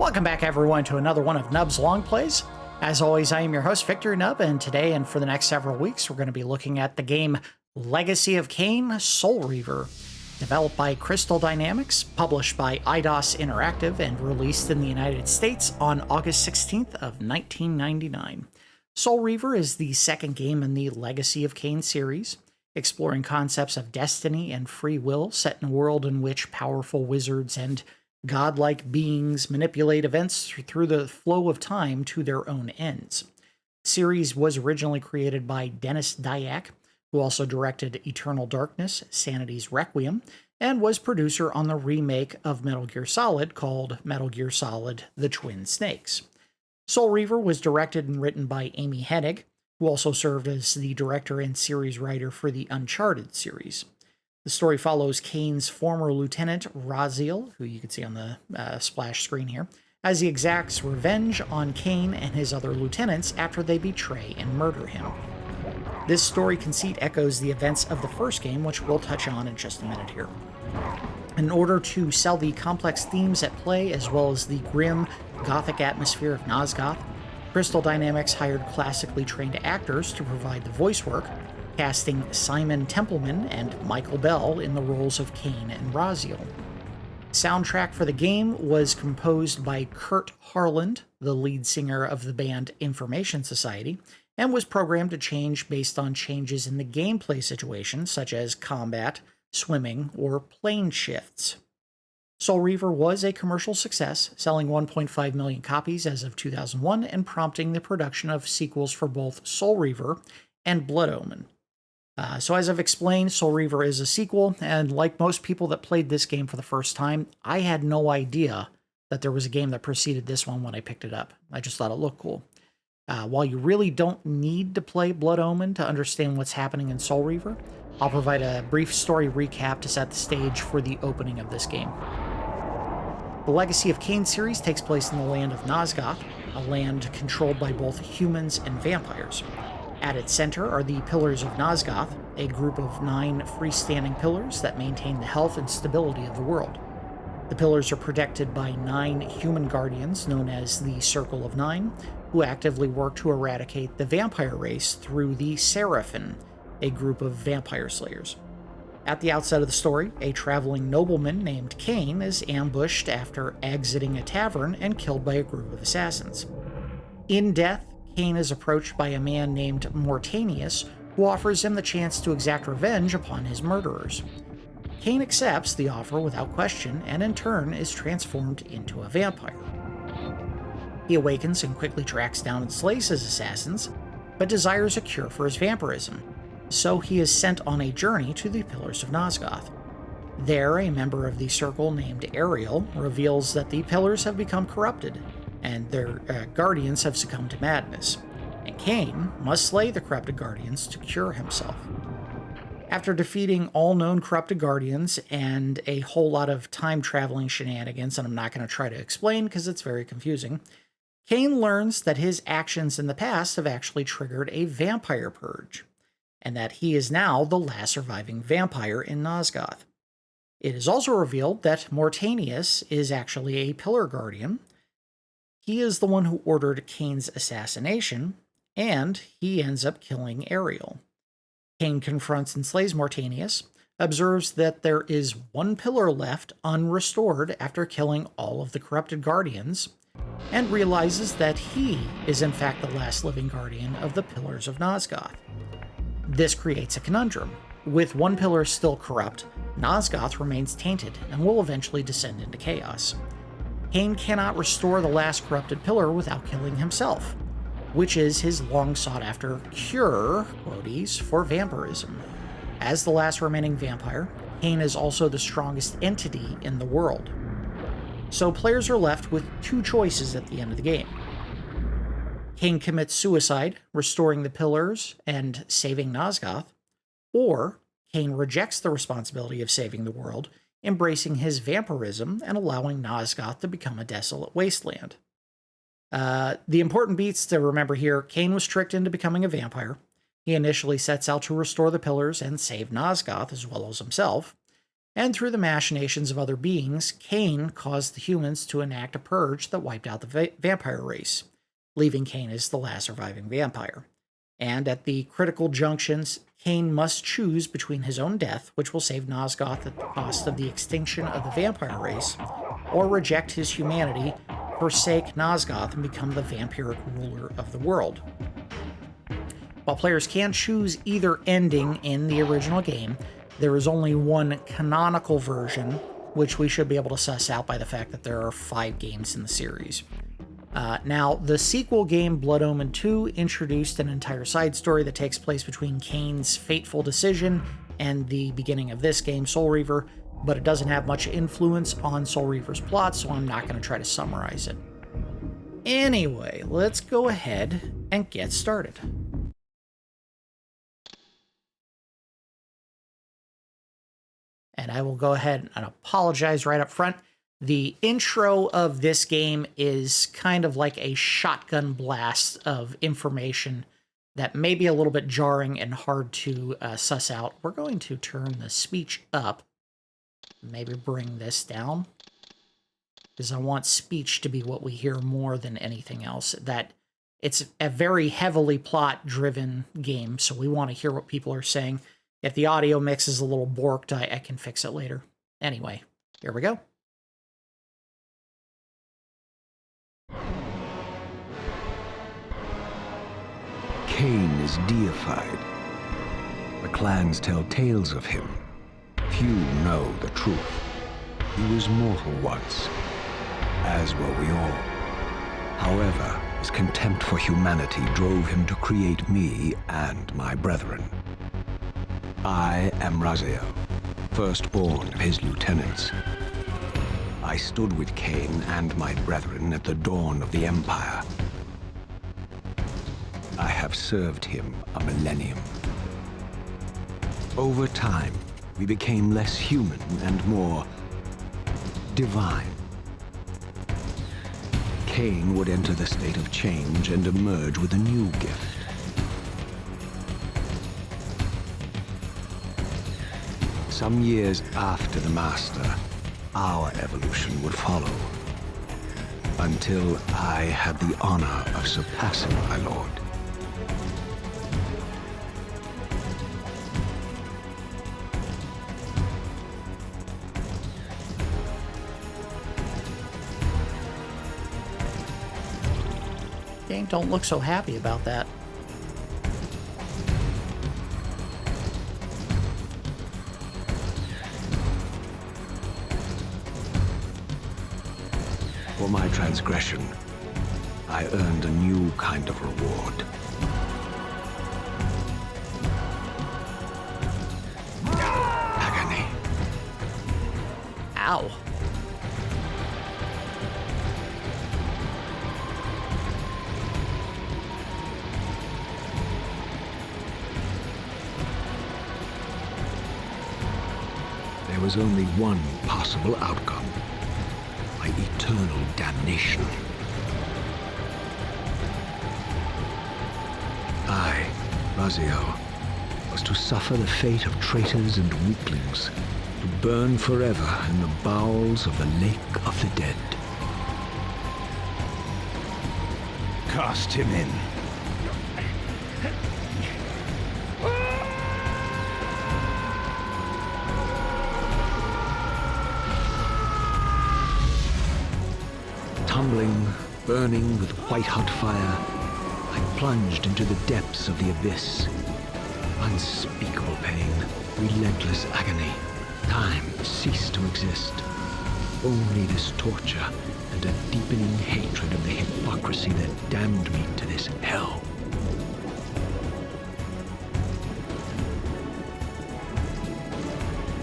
Welcome back, everyone, to another one of Nub's Long Plays. As always, I am your host, Victor Nub, and today and for the next several weeks, we're going to be looking at the game Legacy of Kain, Soul Reaver, developed by Crystal Dynamics, published by Eidos Interactive, and released in the United States on August 16th of 1999. Soul Reaver is the second game in the Legacy of Kain series, exploring concepts of destiny and free will set in a world in which powerful wizards and godlike beings manipulate events through the flow of time to their own ends. The series was originally created by Dennis Dyack, who also directed Eternal Darkness, Sanity's Requiem, and was producer on the remake of Metal Gear Solid called Metal Gear Solid: The Twin Snakes. Soul Reaver was directed and written by Amy Hennig, who also served as the director and series writer for the Uncharted series. The story follows Kain's former lieutenant, Raziel, who you can see on the splash screen here, as he exacts revenge on Kain and his other lieutenants after they betray and murder him. This story conceit echoes the events of the first game, which we'll touch on in just a minute here. In order to sell the complex themes at play, as well as the grim, gothic atmosphere of Nosgoth, Crystal Dynamics hired classically trained actors to provide the voice work, casting Simon Templeman and Michael Bell in the roles of Kain and Raziel. Soundtrack for the game was composed by Kurt Harland, the lead singer of the band Information Society, and was programmed to change based on changes in the gameplay situation, such as combat, swimming, or plane shifts. Soul Reaver was a commercial success, selling 1.5 million copies as of 2001 and prompting the production of sequels for both Soul Reaver and Blood Omen. So as I've explained, Soul Reaver is a sequel, and like most people that played this game for the first time, I had no idea that there was a game that preceded this one when I picked it up. I just thought it looked cool. While you really don't need to play Blood Omen to understand what's happening in Soul Reaver, I'll provide a brief story recap to set the stage for the opening of this game. The Legacy of Kain series takes place in the land of Nosgoth, a land controlled by both humans and vampires. At its center are the Pillars of Nosgoth, a group of 9 freestanding pillars that maintain the health and stability of the world. The pillars are protected by 9 human guardians known as the Circle of Nine, who actively work to eradicate the vampire race through the Seraphim, a group of vampire slayers. At the outset of the story, a traveling nobleman named Kain is ambushed after exiting a tavern and killed by a group of assassins. In death, Kain is approached by a man named Mortanius, who offers him the chance to exact revenge upon his murderers. Kain accepts the offer without question and in turn is transformed into a vampire. He awakens and quickly tracks down and slays his assassins, but desires a cure for his vampirism, so he is sent on a journey to the Pillars of Nosgoth. There, a member of the Circle named Ariel reveals that the pillars have become corrupted, and their guardians have succumbed to madness, and Kain must slay the corrupted guardians to cure himself. After defeating all known corrupted guardians and a whole lot of time-traveling shenanigans, and I'm not going to try to explain because it's very confusing, Kain learns that his actions in the past have actually triggered a vampire purge, and that he is now the last surviving vampire in Nosgoth. It is also revealed that Mortanius is actually a pillar guardian. He is the one who ordered Kain's assassination, and he ends up killing Ariel. Kain confronts and slays Mortanius, observes that there is one pillar left unrestored after killing all of the corrupted guardians, and realizes that he is in fact the last living guardian of the Pillars of Nosgoth. This creates a conundrum. With one pillar still corrupt, Nosgoth remains tainted and will eventually descend into chaos. Kain cannot restore the last corrupted pillar without killing himself, which is his long-sought-after cure, quotes, for vampirism. As the last remaining vampire, Kain is also the strongest entity in the world. So players are left with 2 choices at the end of the game. Kain commits suicide, restoring the pillars and saving Nosgoth, or Kain rejects the responsibility of saving the world, embracing his vampirism and allowing Nosgoth to become a desolate wasteland. The important beats to remember here: Kain was tricked into becoming a vampire. He initially sets out to restore the pillars and save Nosgoth as well as himself. And through the machinations of other beings, Kain caused the humans to enact a purge that wiped out the vampire race, leaving Kain as the last surviving vampire. And at the critical junctions, Kain must choose between his own death, which will save Nosgoth at the cost of the extinction of the vampire race, or reject his humanity, forsake Nosgoth, and become the vampiric ruler of the world. While players can choose either ending in the original game, there is only one canonical version, which we should be able to suss out by the fact that there are 5 games in the series. Now, the sequel game, Blood Omen 2, introduced an entire side story that takes place between Kain's fateful decision and the beginning of this game, Soul Reaver, but it doesn't have much influence on Soul Reaver's plot, so I'm not going to try to summarize it. Anyway, let's go ahead and get started. And I will go ahead and apologize right up front. The intro of this game is kind of like a shotgun blast of information that may be a little bit jarring and hard to suss out. We're going to turn the speech up, maybe bring this down, because I want speech to be what we hear more than anything else. That it's a very heavily plot-driven game, so we want to hear what people are saying. If the audio mix is a little borked, I can fix it later. Anyway, here we go. Kain is deified. The clans tell tales of him. Few know the truth. He was mortal once, as were we all. However, his contempt for humanity drove him to create me and my brethren. I am Raziel, firstborn of his lieutenants. I stood with Kain and my brethren at the dawn of the Empire. I have served him a millennium. Over time, we became less human and more divine. Kain would enter the state of change and emerge with a new gift. Some years after the Master, our evolution would follow, until I had the honor of surpassing my lord. Dang, don't look so happy about that. For my transgression, I earned a new kind of reward. Agony. Ow. There was only one possible outcome. My eternal damnation. I, Raziel, was to suffer the fate of traitors and weaklings, to burn forever in the bowels of the Lake of the Dead. Cast him in. Tumbling, burning with white-hot fire, I plunged into the depths of the abyss. Unspeakable pain, relentless agony. Time ceased to exist. Only this torture and a deepening hatred of the hypocrisy that damned me to this hell.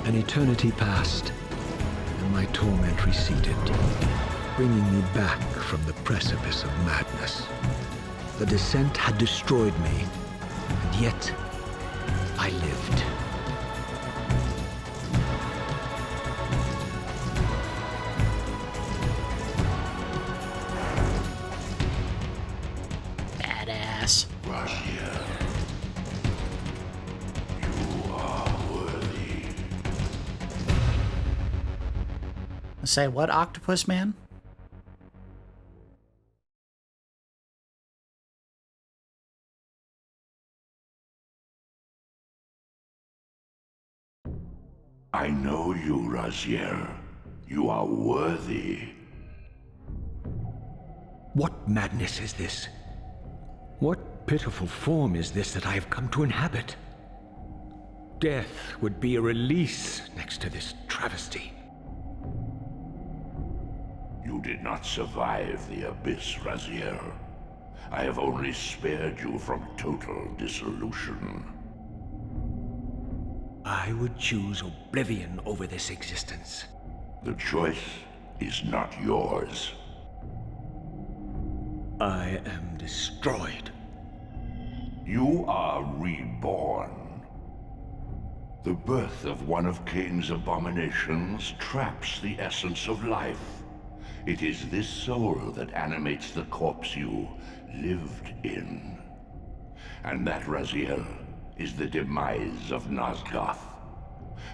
An eternity passed, and my torment receded, bringing me back from the precipice of madness. The descent had destroyed me, and yet I lived. Badass. Raziel, you are worthy. Say what, octopus man? I know you, Raziel. You are worthy. What madness is this? What pitiful form is this that I have come to inhabit? Death would be a release next to this travesty. You did not survive the abyss, Raziel. I have only spared you from total dissolution. I would choose oblivion over this existence. The choice is not yours. I am destroyed. You are reborn. The birth of one of Kain's abominations traps the essence of life. It is this soul that animates the corpse you lived in. And that, Raziel, is the demise of Nosgoth.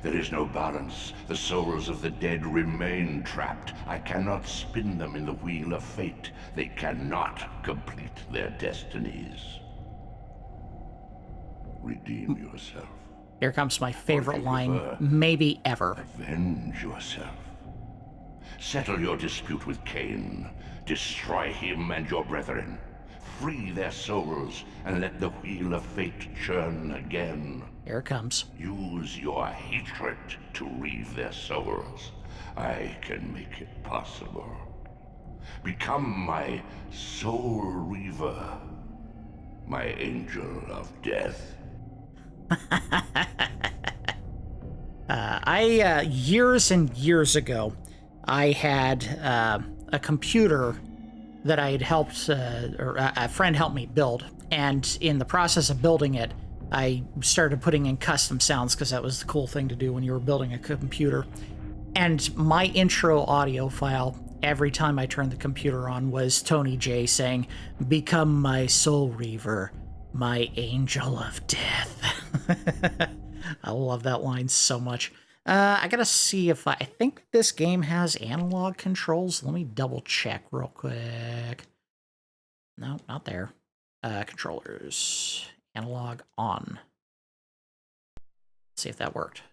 There is no balance. The souls of the dead remain trapped. I cannot spin them in the wheel of fate. They cannot complete their destinies. Redeem yourself. Here comes my favorite line, maybe ever. Avenge yourself. Settle your dispute with Kain. Destroy him and your brethren. Free their souls and let the wheel of fate churn again. Here it comes. Use your hatred to reave their souls. I can make it possible. Become my Soul Reaver, my angel of death. Years and years ago, I had a computer that I had helped, or a friend helped me build. And in the process of building it, I started putting in custom sounds because that was the cool thing to do when you were building a computer. And my intro audio file, every time I turned the computer on, was Tony J saying, "Become my Soul Reaver, my angel of death." I love that line so much. I gotta see if I think this game has analog controls. Let me double check real quick. No, not there. Controllers. Analog on. Let's see if that worked.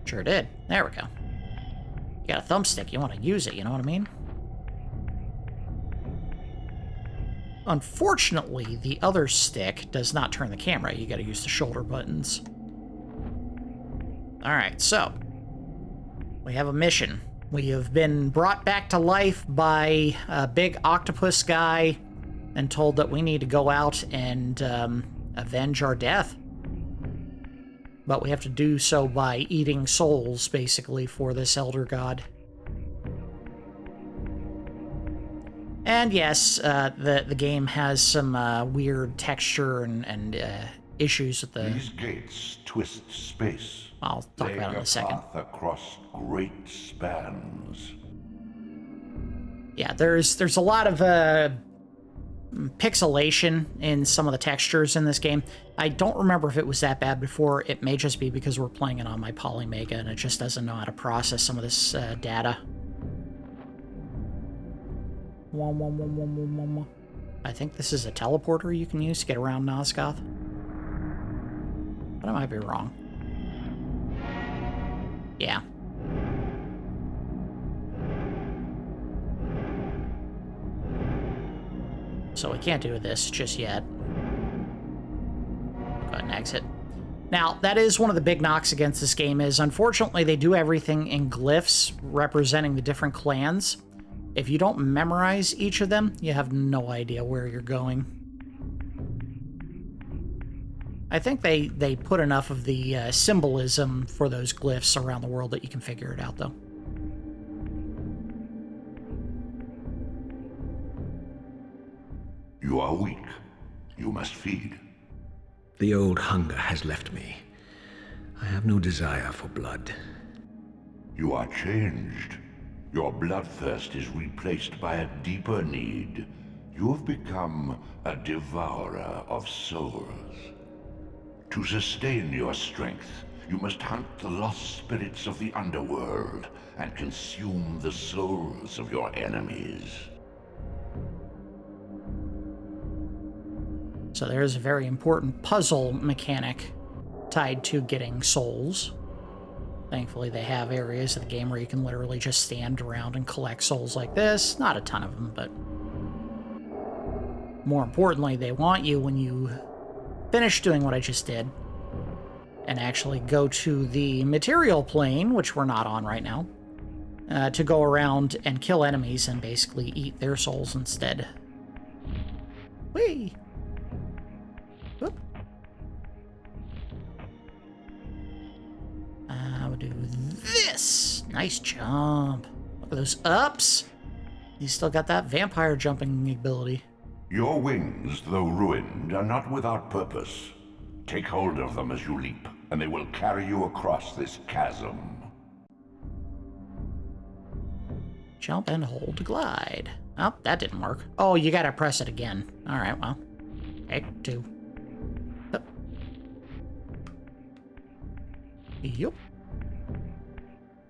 Sure did. There we go. You got a thumbstick, you want to use it, you know what I mean? Unfortunately, the other stick does not turn the camera. You gotta use the shoulder buttons. Alright, so we have a mission. We have been brought back to life by a big octopus guy and told that we need to go out and avenge our death. But we have to do so by eating souls, basically, for this elder god. And yes, the game has some weird texture and issues with the... These gates twist space. I'll talk about it in a second. Path across great spans. Yeah, there's a lot of pixelation in some of the textures in this game. I don't remember if it was that bad before. It may just be because we're playing it on my Polymega and it just doesn't know how to process some of this data. I think this is a teleporter you can use to get around Nosgoth. But I might be wrong. Yeah. So we can't do this just yet. Go ahead and exit. Now, that is one of the big knocks against this game is, unfortunately, they do everything in glyphs representing the different clans. If you don't memorize each of them, you have no idea where you're going. I think they put enough of the symbolism for those glyphs around the world that you can figure it out, though. You are weak. You must feed. The old hunger has left me. I have no desire for blood. You are changed. Your bloodthirst is replaced by a deeper need. You have become a devourer of souls. To sustain your strength, You must hunt the lost spirits of the underworld and consume the souls of your enemies. So there's a very important puzzle mechanic tied to getting souls. Thankfully, they have areas of the game where you can literally just stand around and collect souls like this. Not a ton of them, but more importantly, they want you, when you finish doing what I just did, and actually go to the material plane, which we're not on right now, to go around and kill enemies and basically eat their souls instead. Whee! Whoop. We'll do this. Nice jump. Look at those ups. He's still got that vampire jumping ability. Your wings, though ruined, are not without purpose. Take hold of them as you leap, and they will carry you across this chasm. Jump and hold to glide. Oh, that didn't work. Oh, you gotta press it again. Alright, well. Okay, 2. Up. Yup.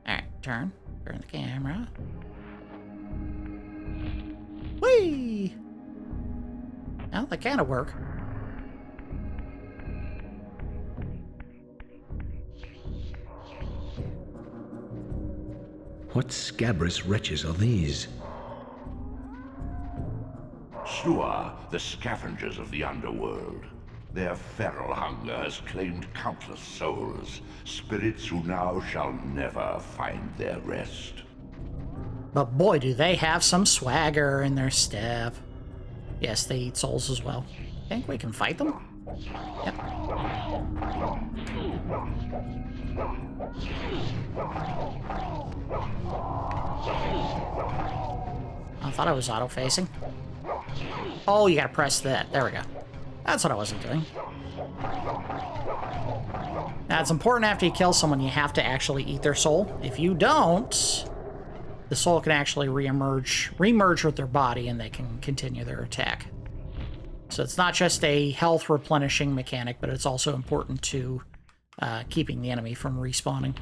Alright, turn. Turn the camera. Whee! Well, that kind of work. What scabrous wretches are these? Sua, the scavengers of the underworld. Their feral hunger has claimed countless souls, spirits who now shall never find their rest. But boy, do they have some swagger in their step. Yes, they eat souls as well. Think we can fight them? Yep. I thought I was auto-facing. Oh, you gotta press that. There we go. That's what I wasn't doing. Now, it's important after you kill someone, you have to actually eat their soul. If you don't, the soul can actually remerge with their body, and they can continue their attack. So it's not just a health replenishing mechanic, but it's also important to keeping the enemy from respawning.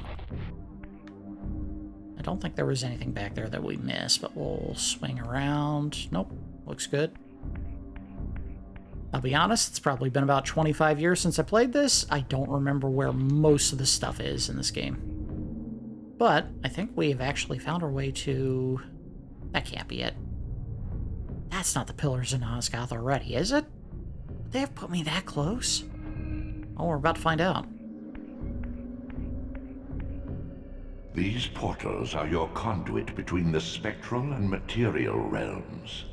I don't think there was anything back there that we missed, but we'll swing around. Nope, looks good. I'll be honest, it's probably been about 25 years since I played this. I don't remember where most of the stuff is in this game. But I think we've actually found our way to... That can't be it. That's not the Pillars of Nosgoth already, is it? Would they have put me that close? Oh, we're about to find out. These portals are your conduit between the spectral and material realms.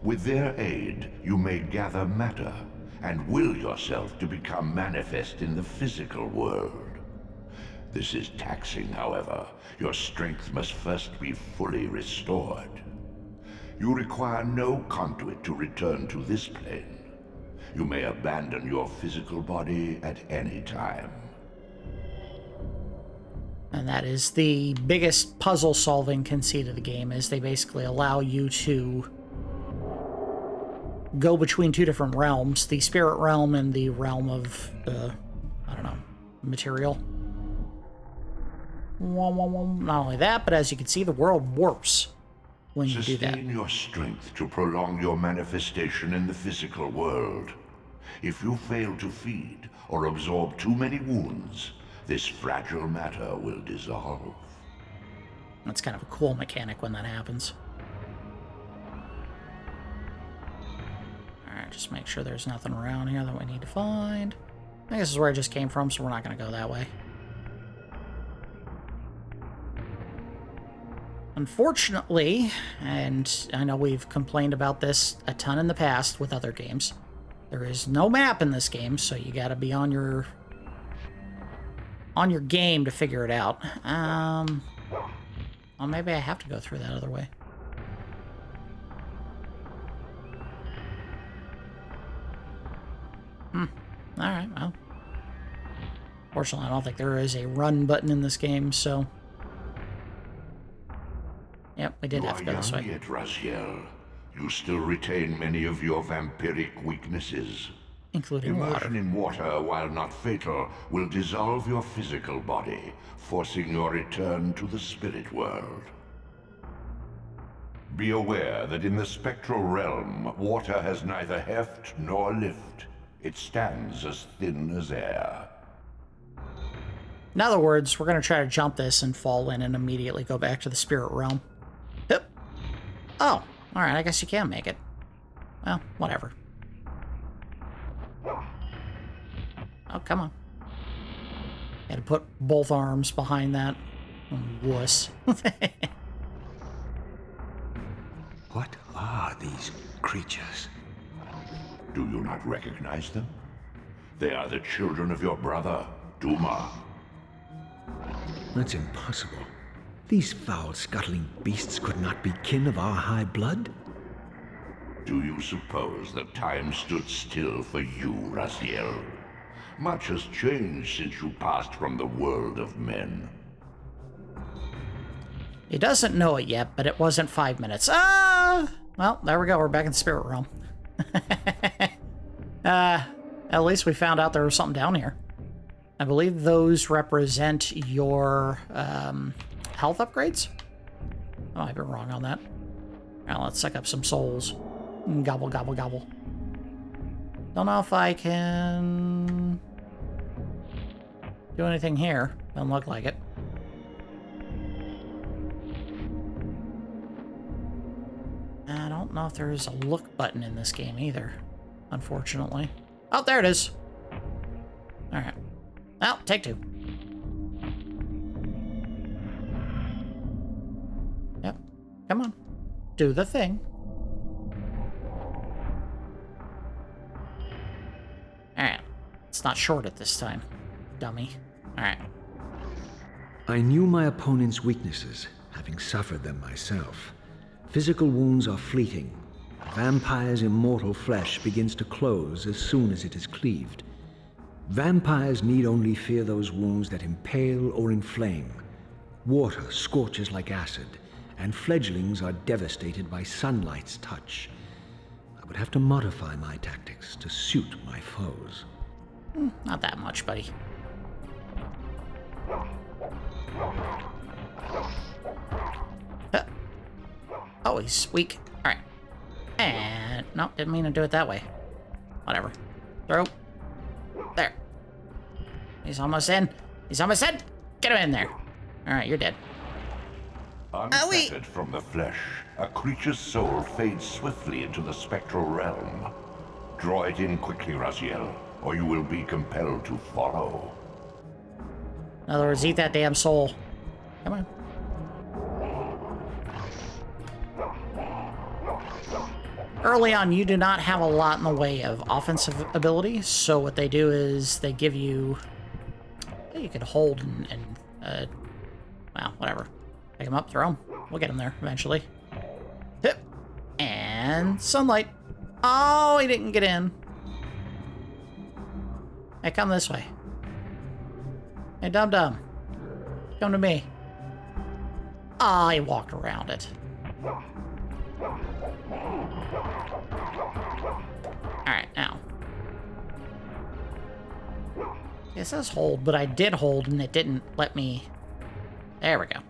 With their aid, you may gather matter and will yourself to become manifest in the physical world. This is taxing, however. Your strength must first be fully restored. You require no conduit to return to this plane. You may abandon your physical body at any time. And that is the biggest puzzle-solving conceit of the game, is they basically allow you to go between two different realms, the spirit realm and the realm of, I don't know, material. Not only that, but as you can see, the world warps when you do that. Sustain your strength to prolong your manifestation in the physical world. If you fail to feed or absorb too many wounds, this fragile matter will dissolve. That's kind of a cool mechanic when that happens. Alright, just make sure there's nothing around here that we need to find. I think this is where I just came from, so we're not going to go that way. Unfortunately, and I know we've complained about this a ton in the past with other games, there is no map in this game, so you gotta be on your game to figure it out. Well, maybe I have to go through that other way. Alright, well. Fortunately, I don't think there is a run button in this game, so... Yep, we did have to go this way. Yet, Raziel. You still retain many of your vampiric weaknesses. including water. Immersion in water, while not fatal, will dissolve your physical body, forcing your return to the spirit world. Be aware that in the spectral realm, water has neither heft nor lift. It stands as thin as air. In other words, we're going to try to jump this and fall in and immediately go back to the spirit realm. Yep. Oh, alright, I guess you can make it. Well, whatever. Oh, come on. Had to put both arms behind that. Wuss. What are these creatures? Do you not recognize them? They are the children of your brother, Duma. That's impossible. These foul, scuttling beasts could not be kin of our high blood? Do you suppose that time stood still for you, Raziel? Much has changed since you passed from the world of men. He doesn't know it yet, but it wasn't 5 minutes. Well, there we go. We're back in the spirit realm. At least we found out there was something down here. I believe those represent your health upgrades. Oh, I've been wrong on that. Now let's suck up some souls. Gobble, gobble, gobble. Don't know if I can do anything here. Doesn't look like it. I don't know if there's a look button in this game either, unfortunately. Oh, there it is. All right. Well, take two. Yep. Come on. Do the thing. All right. It's not short at this time, dummy. All right. I knew my opponent's weaknesses, having suffered them myself. Physical wounds are fleeting. A vampire's immortal flesh begins to close as soon as it is cleaved. Vampires need only fear those wounds that impale or inflame. Water scorches like acid, and fledglings are devastated by sunlight's touch. I would have to modify my tactics to suit my foes. Not that much, buddy. Oh, he's weak. All right. And no, didn't mean to do it that way. Whatever. Throw. There. He's almost in. He's almost in. Get him in there. All right, you're dead. Unfettered from the flesh, a creature's soul fades swiftly into the spectral realm. Draw it in quickly, Raziel, or you will be compelled to follow. In other words, eat that damn soul. Come on. Early on, you do not have a lot in the way of offensive ability, so what they do is they give you... You can hold and well, whatever. Pick him up, throw him. We'll get him there eventually. Hip. And sunlight. Oh, he didn't get in. Hey, come this way. Hey, dum-dum. Come to me. Ah, he walked around it. Alright, now. It says hold, but I did hold and it didn't let me... There we go.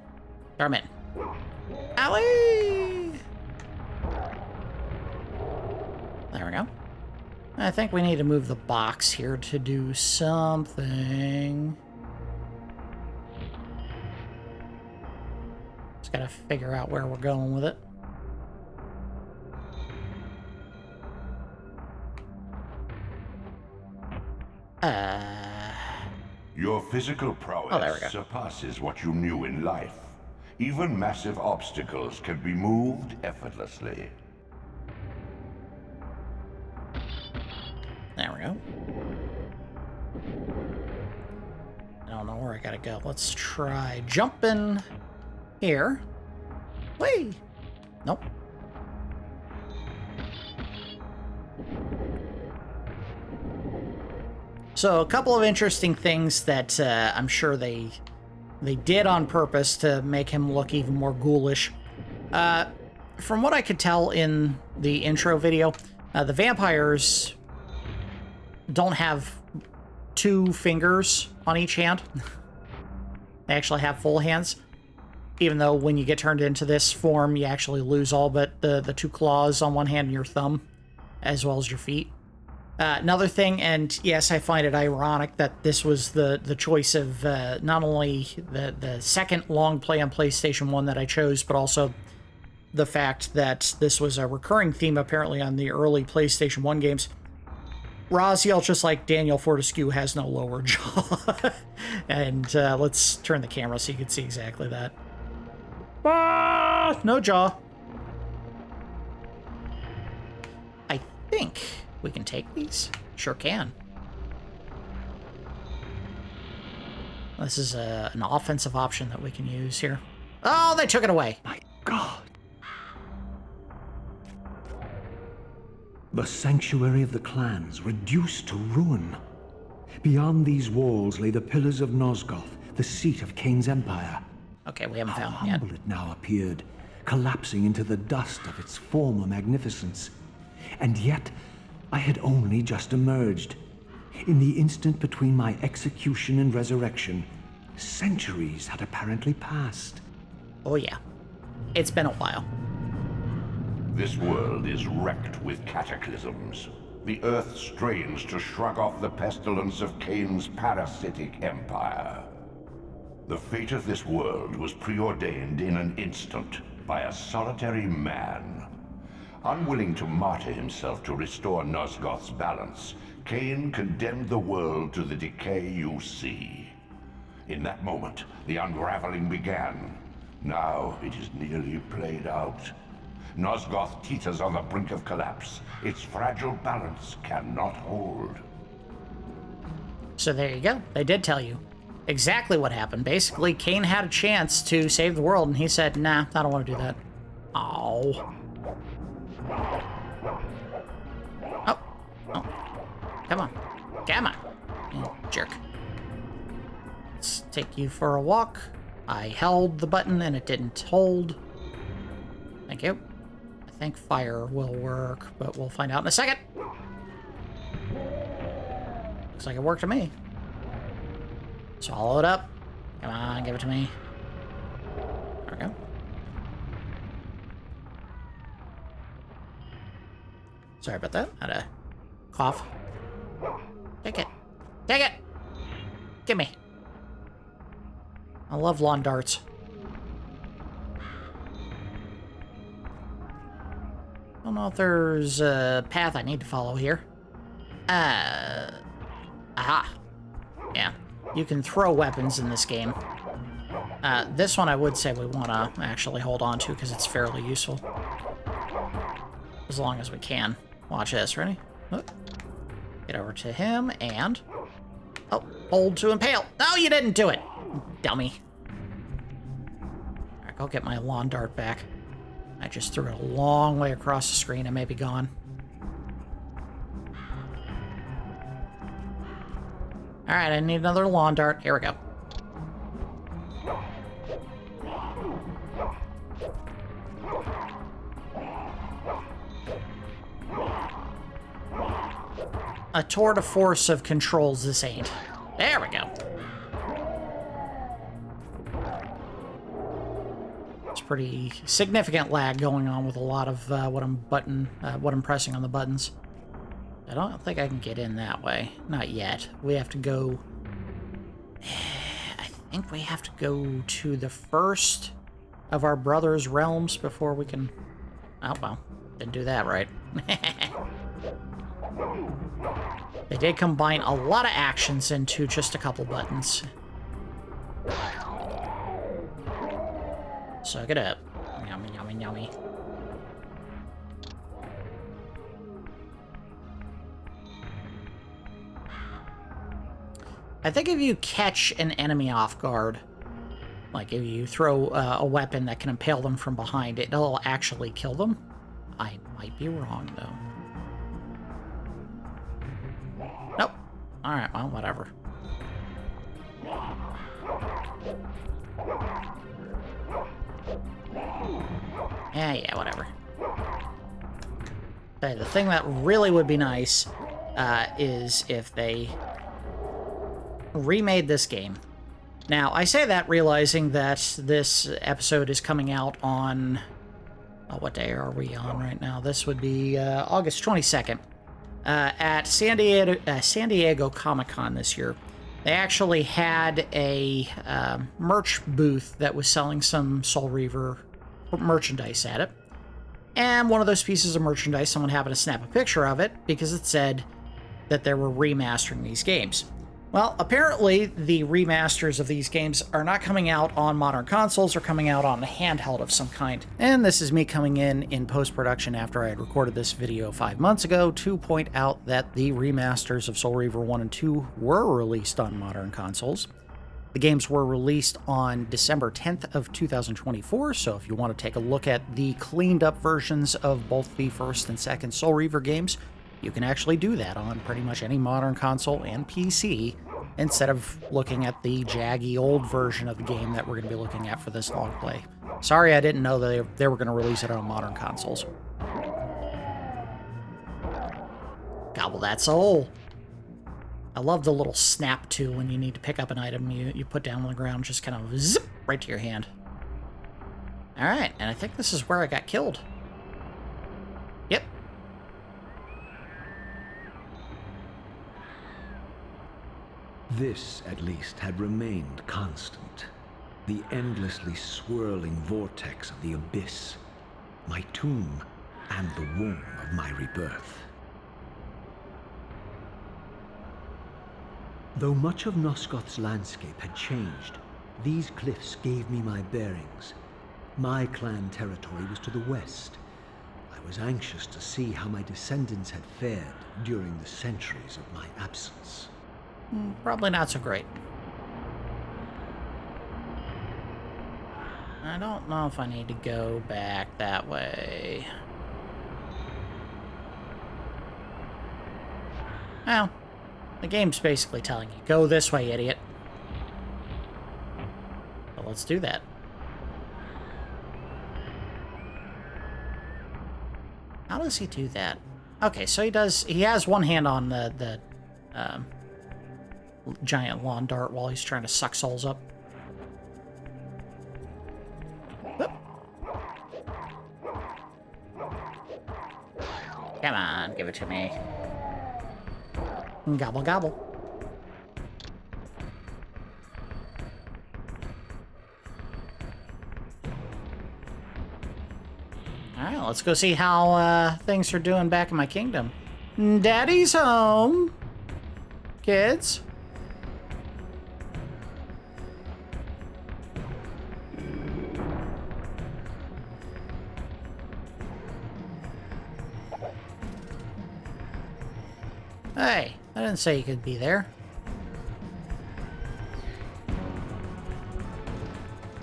Throw him in. Owie! There we go. I think we need to move the box here to do something. Just gotta figure out where we're going with it. Your physical Oh, there we go. prowess surpasses what you knew in life. Even massive obstacles can be moved effortlessly. There we go. I don't know where I gotta go. Let's try jumping here. Whee! Nope. So a couple of interesting things that I'm sure they did on purpose to make him look even more ghoulish. From what I could tell in the intro video, the vampires don't have 2 fingers on each hand. They actually have full hands. Even though when you get turned into this form, you actually lose all but the 2 claws on one hand and your thumb, as well as your feet. Another thing, and yes, I find it ironic that this was the choice of not only the second long play on PlayStation 1 that I chose, but also the fact that this was a recurring theme apparently on the early PlayStation 1 games. Raziel, just like Daniel Fortescue, has no lower jaw. And let's turn the camera so you can see exactly that. Ah, no jaw. I think we can take these. Sure can. This is an offensive option that we can use here. Oh, they took it away. My God. The sanctuary of the clans reduced to ruin. Beyond these walls lay the Pillars of Nosgoth, the seat of Kain's empire. Okay, we haven't How found them yet. humble it now appeared, collapsing into the dust of its former magnificence. And yet, I had only just emerged. In the instant between my execution and resurrection, centuries had apparently passed. Oh yeah, it's been a while. This world is wrecked with cataclysms. The earth strains to shrug off the pestilence of Kain's parasitic empire. The fate of this world was preordained in an instant by a solitary man. Unwilling to martyr himself to restore Nosgoth's balance, Kain condemned the world to the decay you see. In that moment, the unraveling began. Now it is nearly played out. Nosgoth teeters on the brink of collapse. Its fragile balance cannot hold. So there you go. They did tell you exactly what happened. Basically, Kain had a chance to save the world, and he said, nah, I don't want to do that. Oh. Oh. Come on. Come on. You jerk. Let's take you for a walk. I held the button, and it didn't hold. Thank you. I think fire will work, but we'll find out in a second. Looks like it worked to me. Swallow it up. Come on, give it to me. There we go. Sorry about that. Had a cough. Take it. Take it! Give me. I love lawn darts. I don't know if there's a path I need to follow here. Aha. Yeah. You can throw weapons in this game. This one I would say we want to actually hold on to because it's fairly useful. As long as we can. Watch this. Ready? Oh. Get over to him and... Oh, hold to impale. No, you didn't do it, dummy. Alright, go get my lawn dart back. I just threw it a long way across the screen and may be gone. Alright, I need another lawn dart. Here we go. A tour de force of controls this ain't. There we go. It's pretty significant lag going on with a lot of what I'm pressing on the buttons. I don't think I can get in that way. Not yet. We have to go... I think we have to go to the first of our brother's realms before we can... Oh, well. Didn't do that right. They did combine a lot of actions into just a couple buttons. Suck it up. Yummy, yummy, yummy. I think if you catch an enemy off guard, like if you throw a weapon that can impale them from behind, it'll actually kill them. I might be wrong, though. Nope. Alright, well, whatever. Yeah, whatever. But the thing that really would be nice is if they remade this game. Now, I say that realizing that this episode is coming out on... what day are we on right now? This would be August 22nd. At San Diego Comic-Con this year, they actually had a merch booth that was selling some Soul Reaver merchandise at it. And one of those pieces of merchandise, someone happened to snap a picture of it because it said that they were remastering these games. Well, apparently the remasters of these games are not coming out on modern consoles, they're coming out on a handheld of some kind. And this is me coming in post-production after I had recorded this video 5 months ago to point out that the remasters of Soul Reaver 1 and 2 were released on modern consoles. The games were released on December 10th of 2024, so if you want to take a look at the cleaned up versions of both the first and second Soul Reaver games, you can actually do that on pretty much any modern console and PC, instead of looking at the jaggy old version of the game that we're going to be looking at for this long play. Sorry, I didn't know that they were going to release it on modern consoles. Gobble that soul. I love the little snap, too, when you need to pick up an item you put down on the ground, just kind of zip right to your hand. Alright, and I think this is where I got killed. Yep. This, at least, had remained constant. The endlessly swirling vortex of the abyss. My tomb and the womb of my rebirth. Though much of Nosgoth's landscape had changed, these cliffs gave me my bearings. My clan territory was to the west. I was anxious to see how my descendants had fared during the centuries of my absence. Probably not so great. I don't know if I need to go back that way. Well, the game's basically telling you, go this way, idiot. So let's do that. How does he do that? Okay, so he has one hand on the giant lawn dart while he's trying to suck souls up. Whoop. Come on, give it to me. Gobble, gobble. Alright, let's go see how things are doing back in my kingdom. Daddy's home. Kids. Hey, I didn't say you could be there.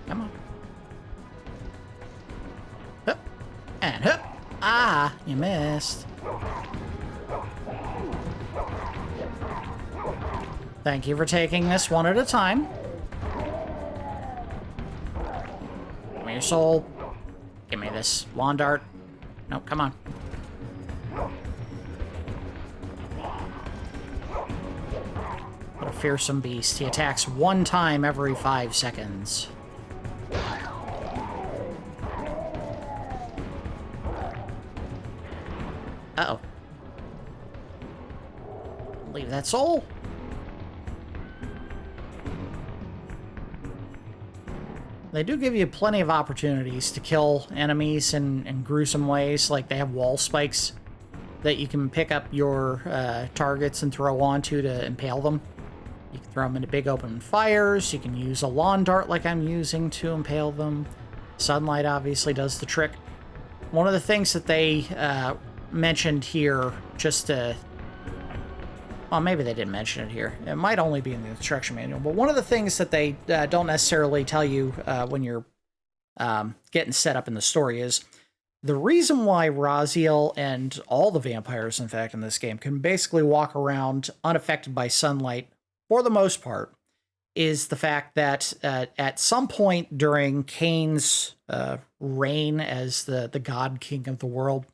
Come on. Hup. And hup. Ah, you missed. Thank you for taking this one at a time. Give me your soul. Give me this lawn dart. Nope, come on. What a fearsome beast. He attacks one time every 5 seconds. Uh-oh. Leave that soul. They do give you plenty of opportunities to kill enemies in gruesome ways, like they have wall spikes that you can pick up your targets and throw onto to impale them. You can throw them into big open fires, you can use a lawn dart like I'm using to impale them. Sunlight obviously does the trick. One of the things that they mentioned here, just to... Well, maybe they didn't mention it here. It might only be in the instruction manual, but one of the things that they don't necessarily tell you when you're getting set up in the story is the reason why Raziel and all the vampires, in fact, in this game, can basically walk around unaffected by sunlight for the most part is the fact that at some point during Kain's reign as the god king of the world,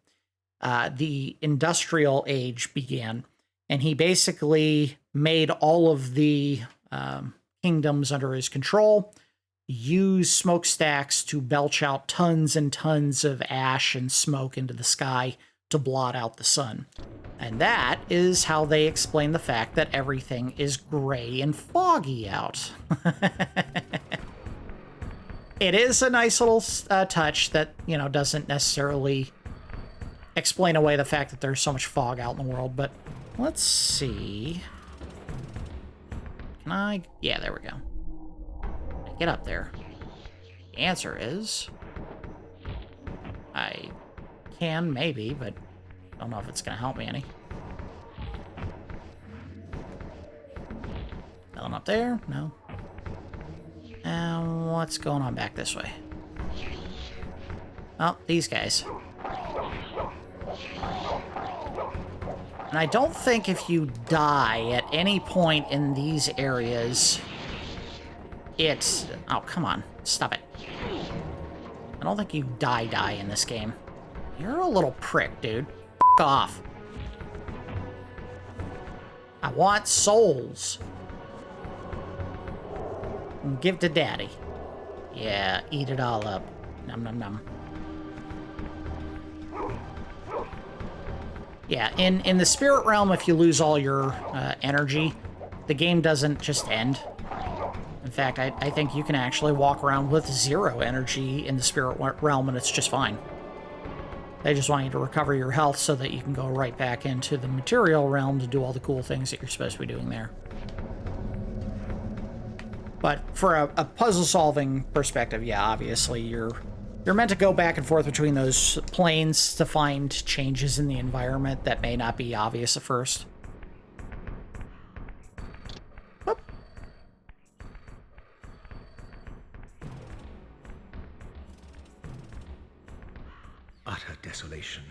the industrial age began. And he basically made all of the kingdoms under his control use smokestacks to belch out tons and tons of ash and smoke into the sky to blot out the sun. And that is how they explain the fact that everything is gray and foggy out. It is a nice little touch that, you know, doesn't necessarily explain away the fact that there's so much fog out in the world, but let's see. Can I? Yeah, there we go. Get up there. The answer is I can, maybe, but don't know if it's going to help me any. Nothing up there? No. And what's going on back this way? Oh, these guys. And I don't think if you die at any point in these areas, it's... Oh, come on. Stop it. I don't think you die in this game. You're a little prick, dude. F*** off. I want souls. Give to daddy. Yeah, eat it all up. Nom nom nom. Yeah, in the spirit realm, if you lose all your energy, the game doesn't just end. In fact, I think you can actually walk around with 0 energy in the spirit realm and it's just fine. They just want you to recover your health so that you can go right back into the material realm to do all the cool things that you're supposed to be doing there. But for a puzzle-solving perspective, yeah, obviously you're meant to go back and forth between those planes to find changes in the environment that may not be obvious at first. Whoop. Utter desolation.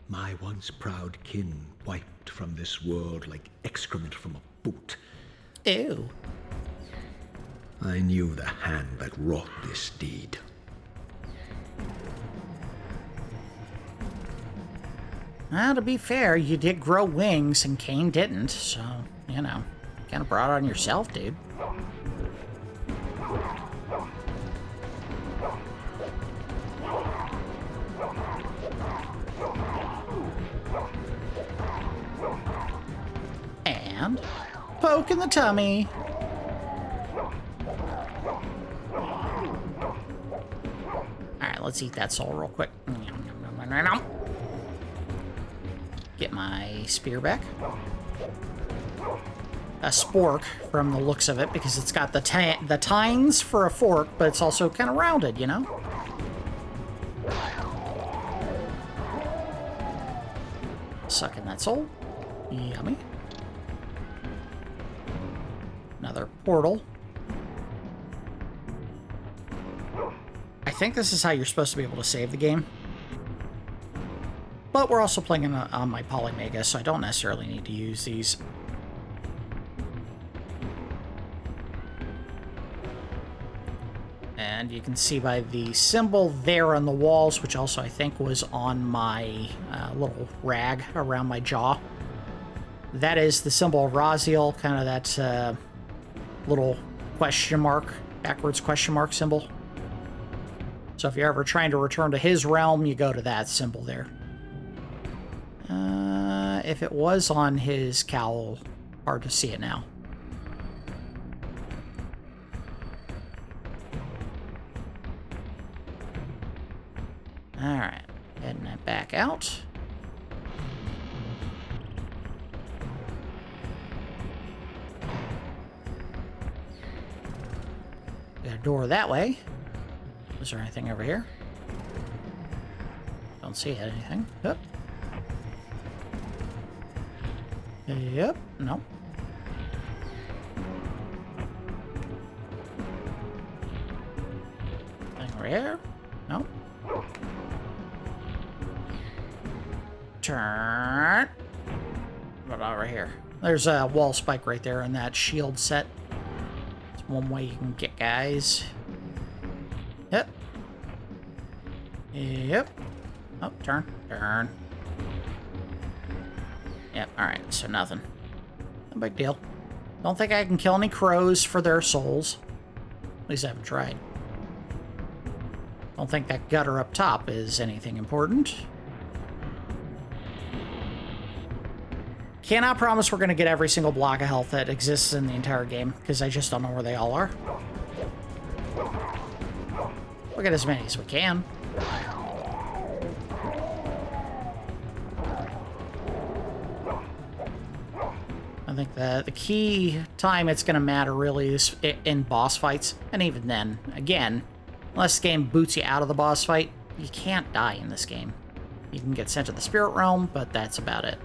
My once proud kin wiped from this world like excrement from a boot. Ew. I knew the hand that wrought this deed. Well, to be fair, you did grow wings and Kain didn't, so, you know, kind of brought it on yourself, dude. And poke in the tummy. Alright, let's eat that soul real quick. Get my spear back. A spork from the looks of it, because it's got the tines for a fork, but it's also kind of rounded, you know? Suck in that soul. Yummy. Another portal. I think this is how you're supposed to be able to save the game. But we're also playing on my Polymega, so I don't necessarily need to use these. And you can see by the symbol there on the walls, which also I think was on my little rag around my jaw. That is the symbol of Raziel, kind of that little question mark, backwards question mark symbol. So if you're ever trying to return to his realm, you go to that symbol there. If it was on his cowl, hard to see it now. Alright, heading that back out. Got a door that way. Is there anything over here? Don't see anything. Yep. Yep. No. Anything over here? No. Turn. What over here? There's a wall spike right there in that shield set. It's one way you can get guys. Yep. Yep. Oh, turn. Turn. Yep, alright, so nothing. No big deal. Don't think I can kill any crows for their souls. At least I haven't tried. Don't think that gutter up top is anything important. Cannot promise we're going to get every single block of health that exists in the entire game, because I just don't know where they all are. We'll get as many as we can. I think the key time it's going to matter really is in boss fights. And even then, again, unless the game boots you out of the boss fight, you can't die in this game. You can get sent to the spirit realm, but that's about it.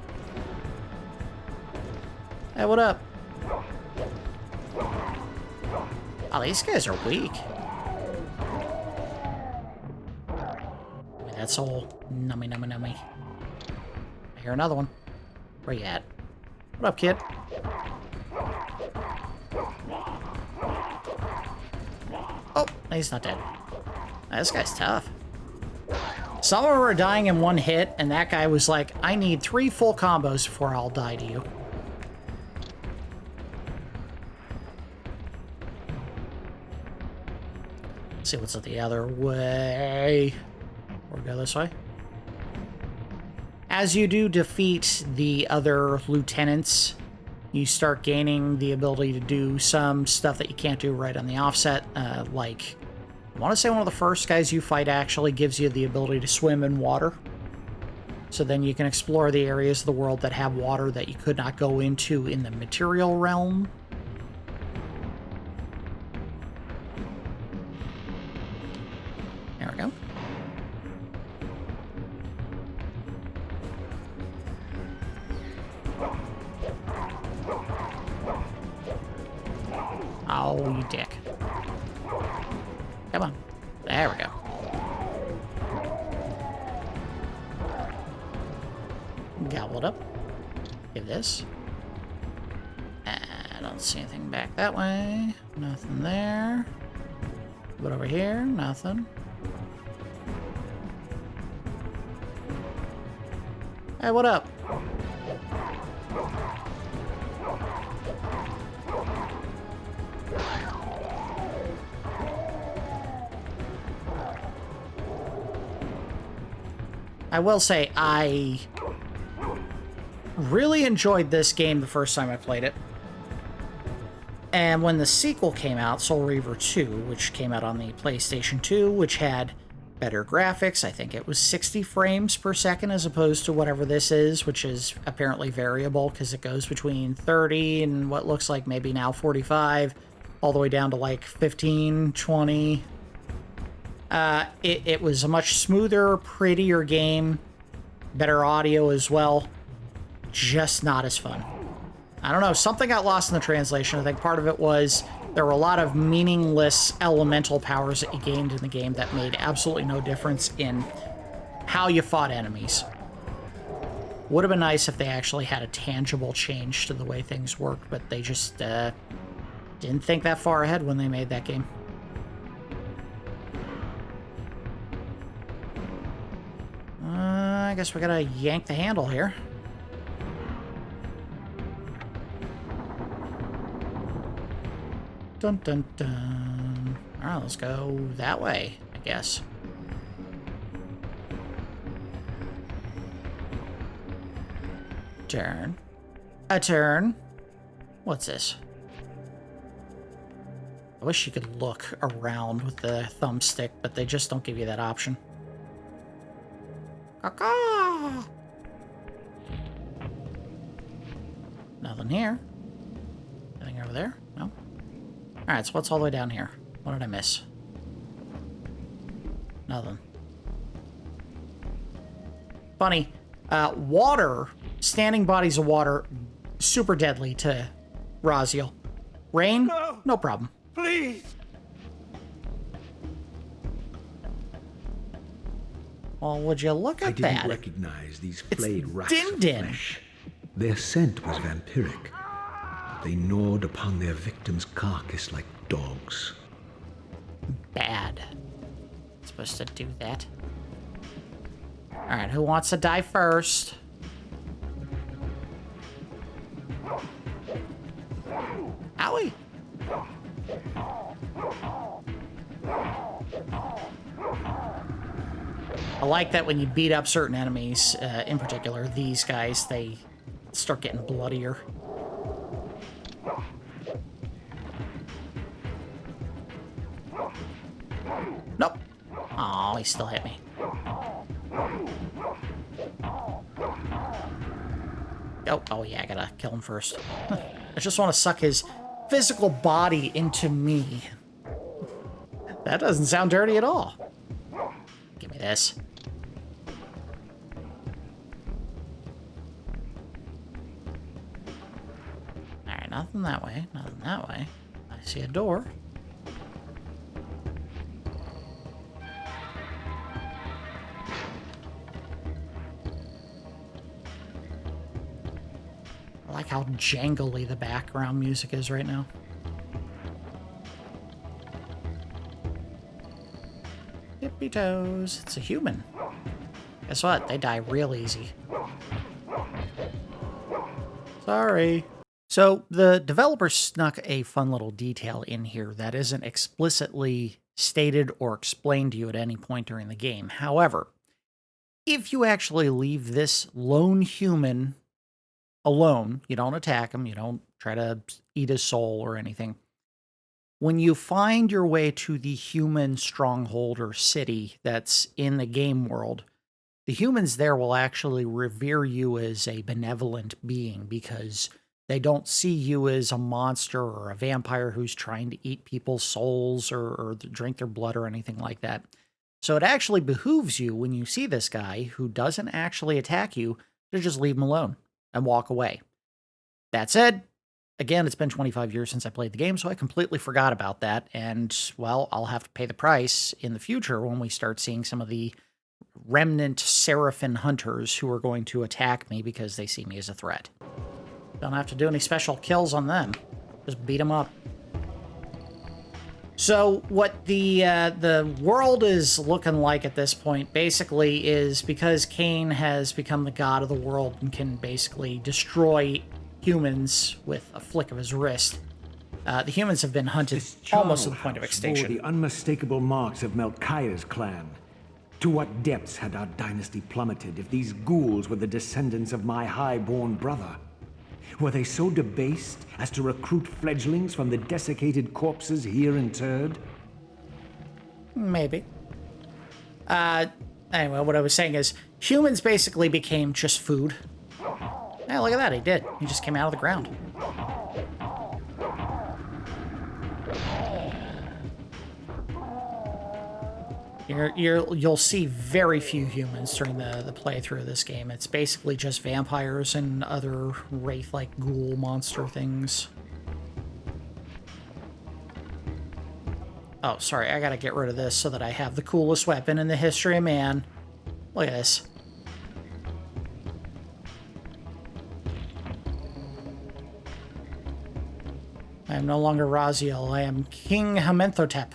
Hey, what up? Oh, these guys are weak. Give me that soul. Nummy, nummy, nummy. I hear another one. Where you at? What up, kid? Oh, he's not dead. This guy's tough. Some of them are dying in one hit, and that guy was like, I need 3 full combos before I'll die to you. Let's see what's the other way. We'll go this way. As you do defeat the other lieutenants, you start gaining the ability to do some stuff that you can't do right on the offset. Like, I want to say one of the first guys you fight actually gives you the ability to swim in water. So then you can explore the areas of the world that have water that you could not go into in the material realm. There we go. Oh, you dick. Come on. There we go. Gobble it up. Give this. I don't see anything back that way. Nothing there. But over here, nothing. Hey, what up? I will say, I really enjoyed this game the first time I played it. And when the sequel came out, Soul Reaver 2, which came out on the PlayStation 2, which had better graphics, I think it was 60 frames per second as opposed to whatever this is, which is apparently variable because it goes between 30 and what looks like maybe now 45, all the way down to like 15, 20. It was a much smoother, prettier game, better audio as well, just not as fun. I don't know, something got lost in the translation. I think part of it was there were a lot of meaningless elemental powers that you gained in the game that made absolutely no difference in how you fought enemies. Would have been nice if they actually had a tangible change to the way things worked, but they just didn't think that far ahead when they made that game. I guess we gotta yank the handle here. Dun dun dun. Alright, let's go that way, I guess. Turn. A turn. What's this? I wish you could look around with the thumbstick, but they just don't give you that option. Caw-caw! Nothing here. Anything over there? No? Alright, so what's all the way down here? What did I miss? Nothing. Funny. Water, standing bodies of water, super deadly to Raziel. Rain? No problem. Please! Well, would you look at that? I didn't recognize these flayed rats of Din-din. flesh. Their scent was vampiric. They gnawed upon their victim's carcass like dogs. Bad. Supposed to do that. Alright, who wants to die first? shall we? I like that when you beat up certain enemies, in particular these guys, they start getting bloodier. Nope. Oh, he still hit me. Oh yeah, I gotta kill him first. I just want to suck his physical body into me. That doesn't sound dirty at all. Give me this. Alright, nothing that way, nothing that way. I see a door. I like how jangly the background music is right now. Tippy toes. It's a human. Guess what? They die real easy. Sorry. So the developers snuck a fun little detail in here that isn't explicitly stated or explained to you at any point during the game. However, if you actually leave this lone human alone, you don't attack him, you don't try to eat his soul or anything. When you find your way to the human stronghold or city that's in the game world, the humans there will actually revere you as a benevolent being because they don't see you as a monster or a vampire who's trying to eat people's souls or drink their blood or anything like that. So it actually behooves you when you see this guy who doesn't actually attack you to just leave him alone and walk away. That said, again, it's been 25 years since I played the game, so I completely forgot about that. And, well, I'll have to pay the price in the future when we start seeing some of the remnant Seraphim hunters who are going to attack me because they see me as a threat. Don't have to do any special kills on them. Just beat them up. So what the world is looking like at this point basically is because Kain has become the god of the world and can basically destroy humans with a flick of his wrist. The humans have been hunted almost to the point of extinction. Bore the unmistakable marks of Melchiah's clan. To what depths had our dynasty plummeted if these ghouls were the descendants of my high-born brother? Were they so debased as to recruit fledglings from the desiccated corpses here interred? Maybe. Anyway, what I was saying is, humans basically became just food. Hey, look at that, he did. He just came out of the ground. You'll see very few humans during the playthrough of this game. It's basically just vampires and other wraith-like ghoul monster things. Oh, sorry, I gotta get rid of this so that I have the coolest weapon in the history of man. Look at this. I am no longer Raziel, I am King Hamenthotep.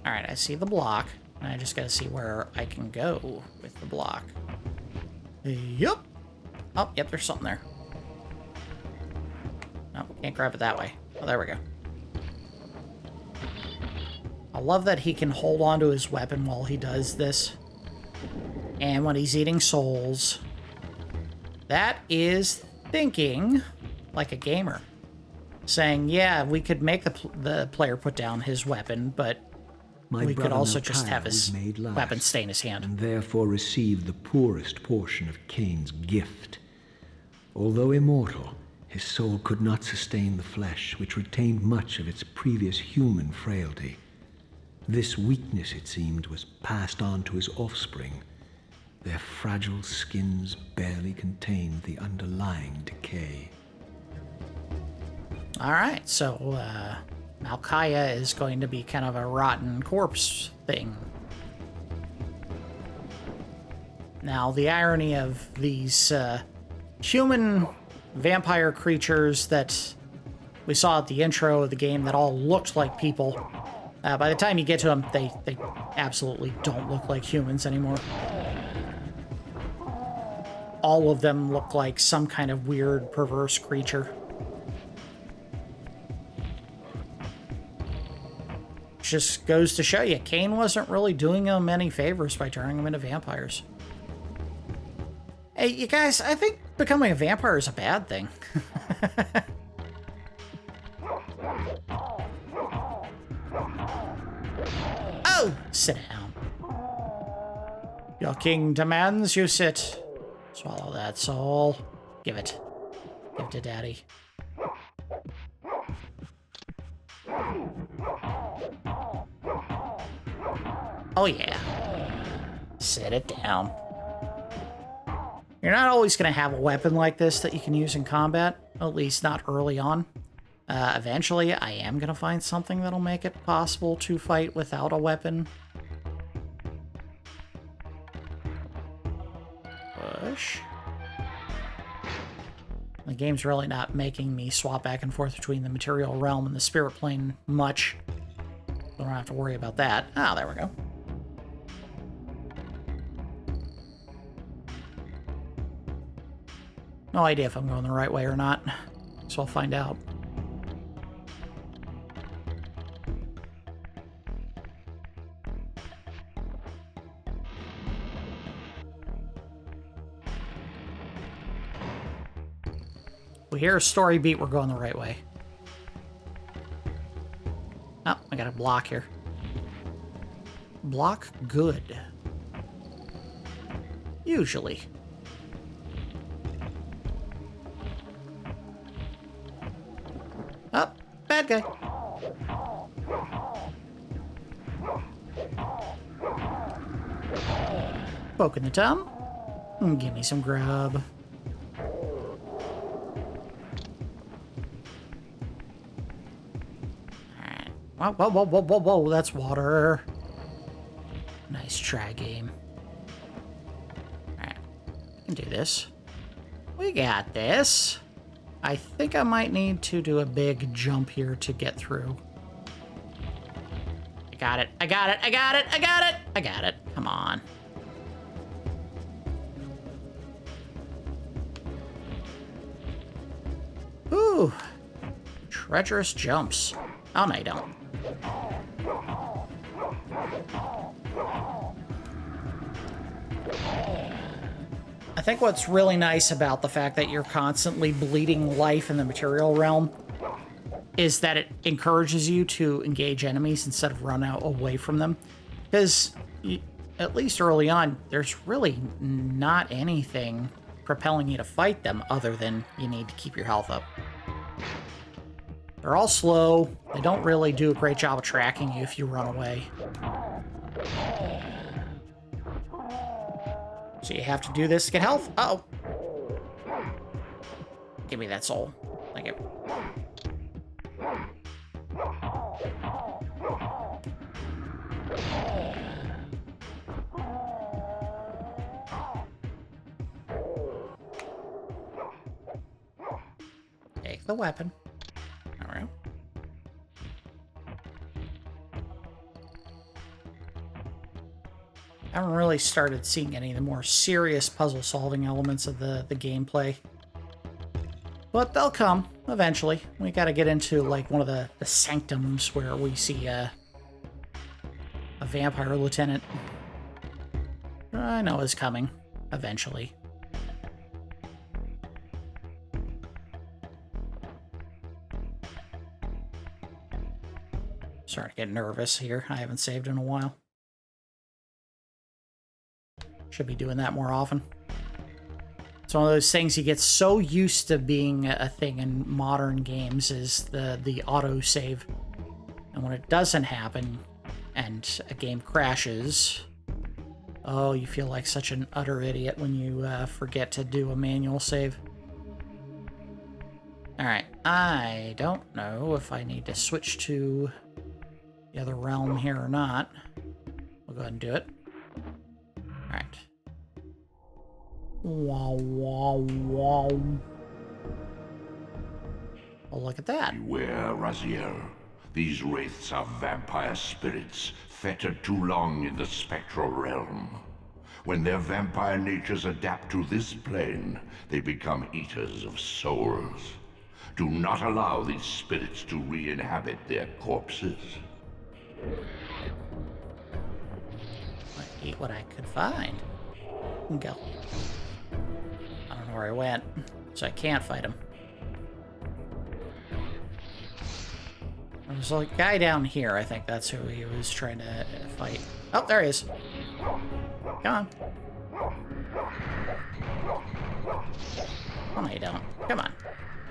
Alright, I see the block, and I just gotta see where I can go with the block. Yep. Oh, yep, there's something there. No, can't grab it that way. Oh, there we go. I love that he can hold on to his weapon while he does this. And when he's eating souls. That is thinking like a gamer. Saying, yeah, we could make the player put down his weapon, but we could also just have his weapon stay in his hand. And therefore receive the poorest portion of Kain's gift. Although immortal, his soul could not sustain the flesh, which retained much of its previous human frailty. This weakness, it seemed, was passed on to his offspring. Their fragile skins barely contained the underlying decay. All right, so Melchiah is going to be kind of a rotten corpse thing. Now, the irony of these human vampire creatures that we saw at the intro of the game that all looked like people, by the time you get to them, they all of them look like some kind of weird, perverse creature. Just goes to show you, Kain wasn't really doing them any favors by turning them into vampires. Hey, you guys, I think becoming a vampire is a bad thing. Oh, sit down. Your king demands you sit. Swallow that soul. Give it. Give it to daddy. Oh yeah. Sit it down. You're not always going to have a weapon like this that you can use in combat, at least not early on. Eventually, I am going to find something that'll make it possible to fight without a weapon. Push. The game's really not making me swap back and forth between the material realm and the spirit plane much. Don't have to worry about that. Ah, there we go. No idea if I'm going the right way or not, so I'll find out. We hear a story beat, we're going the right way. Oh, I got a block here. Block good. Usually. Oh, bad guy. Poking the tum. Give me some grub. Whoa, whoa, whoa, whoa, whoa, whoa, that's water. Nice try, game. Alright, we can do this. We got this. I think I might need to do a big jump here to get through. I got it, I got it, I got it, I got it, I got it. Come on. Ooh. Treacherous jumps. Oh, no, you don't. I think what's really nice about the fact that you're constantly bleeding life in the material realm is that it encourages you to engage enemies instead of run out away from them. Because, at least early on, there's really not anything propelling you to fight them other than you need to keep your health up. They're all slow. They don't really do a great job of tracking you if you run away. So you have to do this to get health. Uh-oh. Give me that soul. Thank you. Take the weapon. All right. I haven't really started seeing any of the more serious puzzle-solving elements of the gameplay. But they'll come, eventually. We gotta get into, like, one of the sanctums where we see a vampire lieutenant. I know is coming, eventually. Starting to get nervous here. I haven't saved in a while. Should be doing that more often. It's one of those things you get so used to being a thing in modern games is the autosave. And when it doesn't happen and a game crashes, oh, you feel like such an utter idiot when you forget to do a manual save. Alright, I don't know if I need to switch to the other realm here or not. We'll go ahead and do it. Alright. Wow, wow, wow. Oh, look at that. Beware, Raziel. These wraiths are vampire spirits, fettered too long in the spectral realm. When their vampire natures adapt to this plane, they become eaters of souls. Do not allow these spirits to re-inhabit their corpses. I eat what I could find. Go. I don't know where he went, so I can't fight him. There's a guy down here. I think that's who he was trying to fight. Oh, there he is. Come on. Oh, no, you don't. Come on.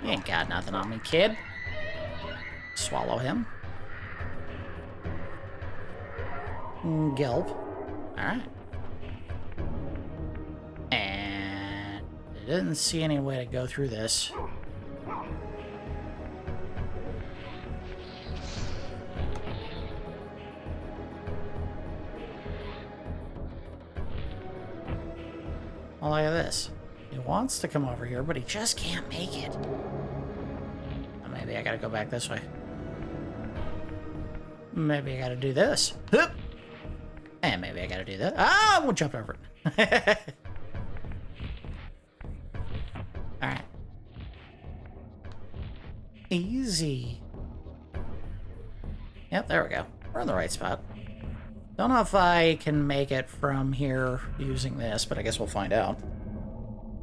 You ain't got nothing on me, kid. Swallow him. Gulp. Alright. And I didn't see any way to go through this. Oh, look at this. He wants to come over here, but he just can't make it. Maybe I gotta go back this way. Maybe I gotta do this. Hup! And maybe I gotta do that. Ah, I won't jump over it. Alright. Easy. Yep, there we go. We're in the right spot. Don't know if I can make it from here using this, but I guess we'll find out.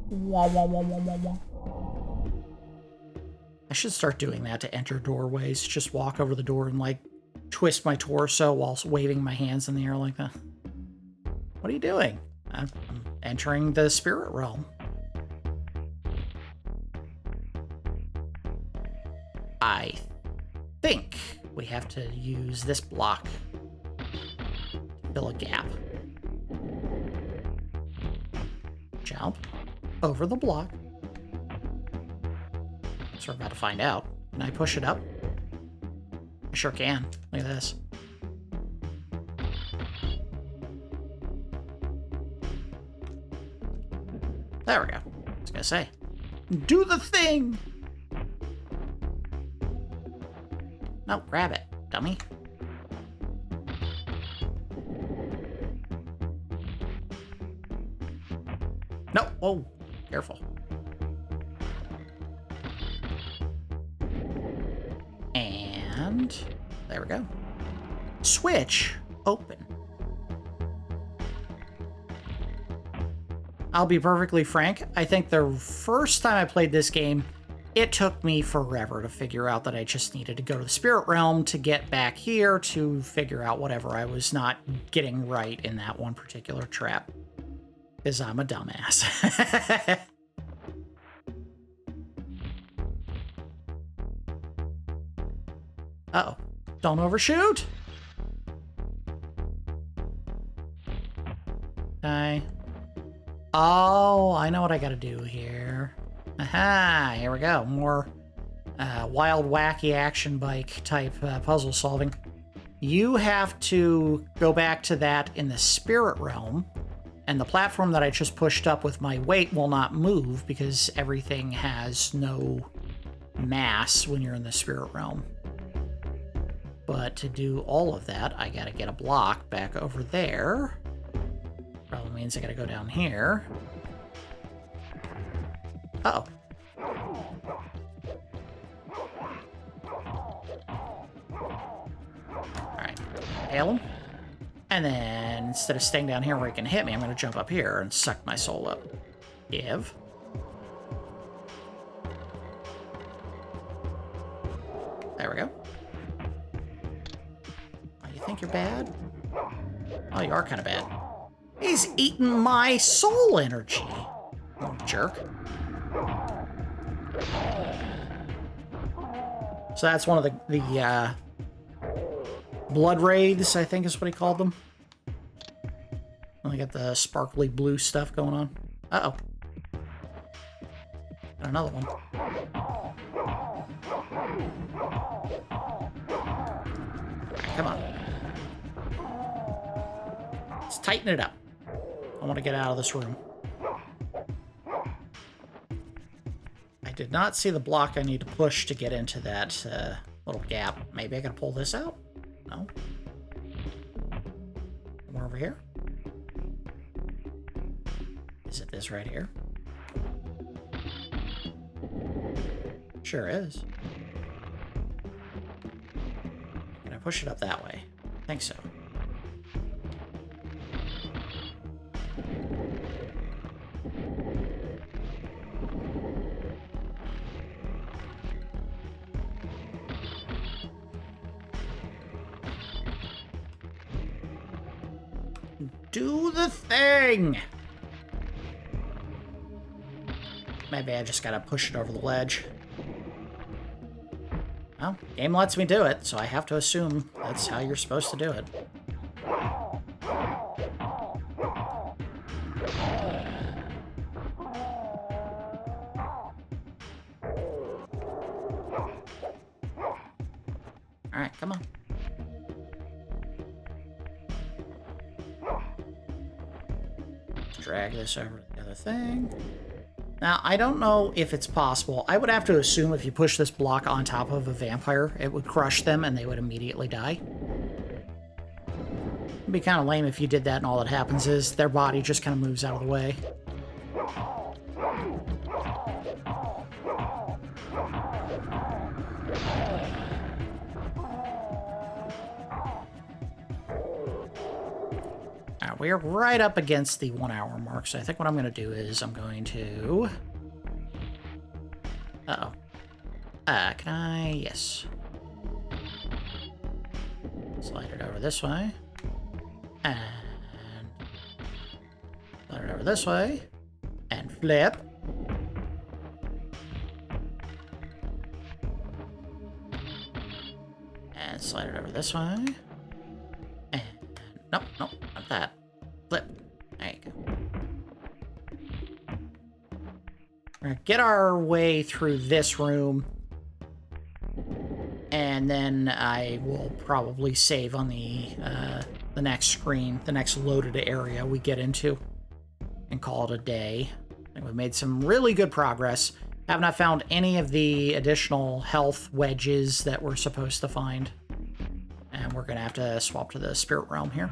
Wah, wah, wah, wah, wah, wah. I should start doing that to enter doorways. Just walk over the door and, like, twist my torso whilst waving my hands in the air like that. What are you doing? I'm entering the spirit realm. I think we have to use this block to fill a gap. Jump over the block. So we're about to find out. Can I push it up? I sure can. Look at this. There we go. I was gonna say, do the thing! No, grab it, dummy. No, oh, careful. And there we go. Switch open. I'll be perfectly frank. I think the first time I played this game, it took me forever to figure out that I just needed to go to the spirit realm to get back here to figure out whatever I was not getting right in that one particular trap. Because I'm a dumbass. Uh-oh. Don't overshoot! Okay. Oh, I know what I gotta do here. Aha! Here we go. More wild, wacky action bike type puzzle solving. You have to go back to that in the spirit realm, and the platform that I just pushed up with my weight will not move because everything has no mass when you're in the spirit realm. But to do all of that, I gotta get a block back over there. Probably means I gotta go down here. Uh-oh. Alright. Hail him. And then, instead of staying down here where he can hit me, I'm gonna jump up here and suck my soul up. Give. There we go. Oh, you think you're bad? Oh, you are kind of bad. He's eating my soul energy. Oh, jerk. So that's one of the blood wraiths, I think is what he called them. And they got the sparkly blue stuff going on. Uh-oh. Got another one. Come on. Let's tighten it up. I want to get out of this room. I did not see the block I need to push to get into that little gap. Maybe I can pull this out? No. More over here? is right here. Sure is. Can I push it up that way? I think so. Do the thing! Maybe I just gotta push it over the ledge. Well, game lets me do it, so I have to assume that's how you're supposed to do it. Alright, come on. Let's drag this over to the other thing. Now, I don't know if it's possible. I would have to assume if you push this block on top of a vampire, it would crush them and they would immediately die. It'd be kind of lame if you did that and all that happens is their body just kind of moves out of the way. We're right up against the 1 hour mark, so I think what I'm going to do is I'm going to... Uh-oh. Can I... Yes. Slide it over this way. And... slide it over this way. And flip. And slide it over this way. And... nope, nope, not that. Flip. There you go. We're gonna get our way through this room. And then I will probably save on the next screen, the next loaded area we get into, and call it a day. I think we've made some really good progress. Have not found any of the additional health wedges that we're supposed to find. And we're gonna have to swap to the spirit realm here.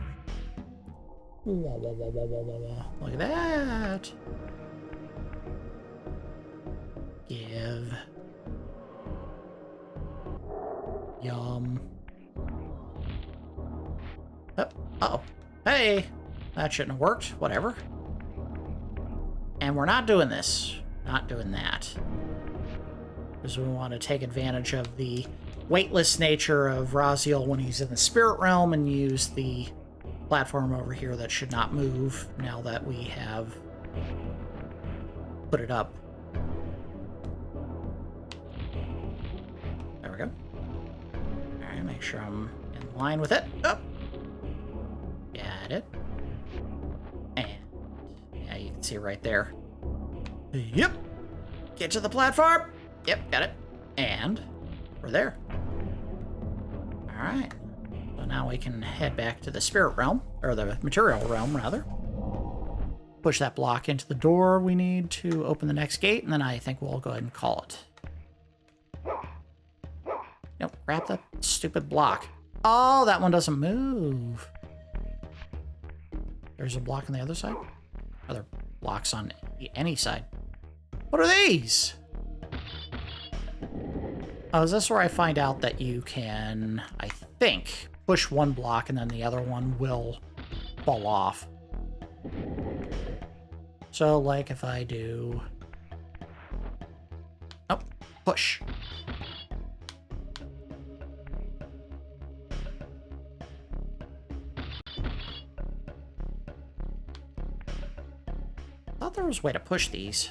Whoa, whoa, whoa, whoa, whoa, whoa, whoa. Look at that. Give. Yum. Oh, uh-oh. Hey! That shouldn't have worked. Whatever. And we're not doing this. Not doing that. Because we want to take advantage of the weightless nature of Raziel when he's in the spirit realm and use the platform over here that should not move now that we have put it up. There we go. Alright, make sure I'm in line with it. Oh! Got it. And yeah, you can see right there. Yep! Get to the platform! Yep, got it. And we're there. Alright. So now we can head back to the spirit realm, or the material realm, rather. Push that block into the door we need to open the next gate, and then I think we'll go ahead and call it. Nope, grab the stupid block. Oh, that one doesn't move. There's a block on the other side? Other blocks on any side. What are these? Oh, is this where I find out that you can, I think, push one block and then the other one will fall off? So, like, if I do... oh, push. I thought there was a way to push these.